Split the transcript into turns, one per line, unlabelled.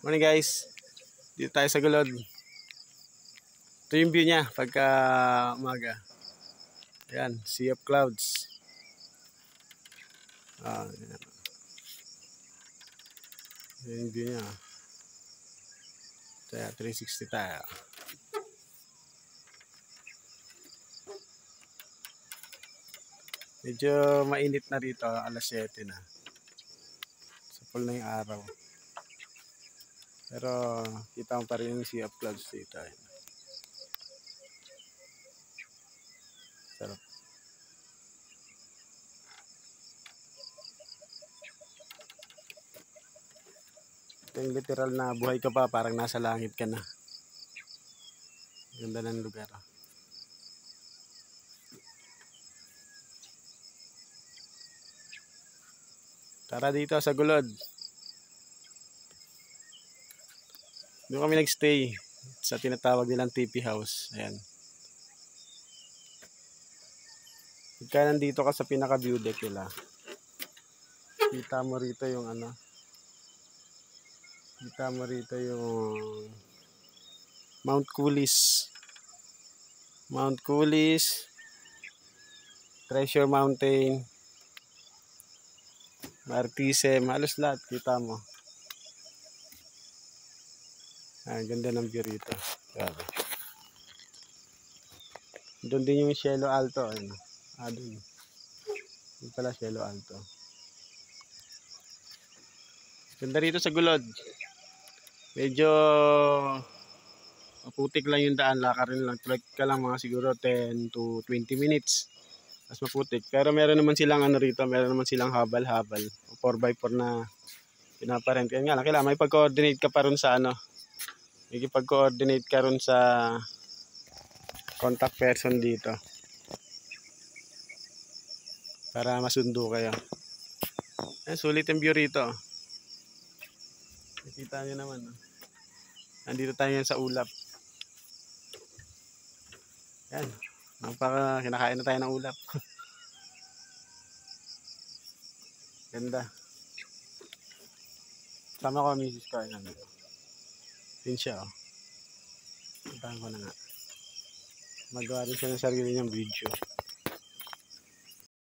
Morning guys, dito tayo sa Gulod. Ito yung view niya pagka umaga. Ayan, sea of clouds. Ayan. Ayan yung view niya. Kaya 360 tayo. Medyo mainit na rito, alas 7 na. Sapol na yung araw. Pero kita mo pa rin yung sea of clouds dito. Sarap. Ito yung literal na buhay ka pa, parang nasa langit ka na. Ganda ng lugar. Tara dito sa Gulod. Doon kami nagstay sa tinatawag nilang TP House. Ayan. Pagka nandito ka sa pinaka view deck nila, kita mo rito yung kita mo rito yung Mount Coulis, Treasure Mountain, Martise, halos lahat kita mo. Ganda ng view rito. Grabe. Doon din yung Cielo Alto. Doon. Doon pala Cielo Alto. Ganda rito sa Gulod. Medyo maputik lang yung daan. Lakarin lang. Trek ka lang mga siguro 10 to 20 minutes. Mas maputik. Pero meron naman silang rito. Meron naman silang habal-habal. 4x4 na pinaparent. Kaya nga lang. Kailangan may pag-coordinate ka pa rin sa may pag-coordinate ka rin sa contact person dito. Para masundo kayo. Sulit yung view rito. Nakita nyo naman. Nandito tayo sa ulap. Yan. Kinakain na tayo ng ulap. Ganda. Sama ko misis ko. Yun siya. Puntahan ko na nga. Magawa rin siya ng sarili niyang video.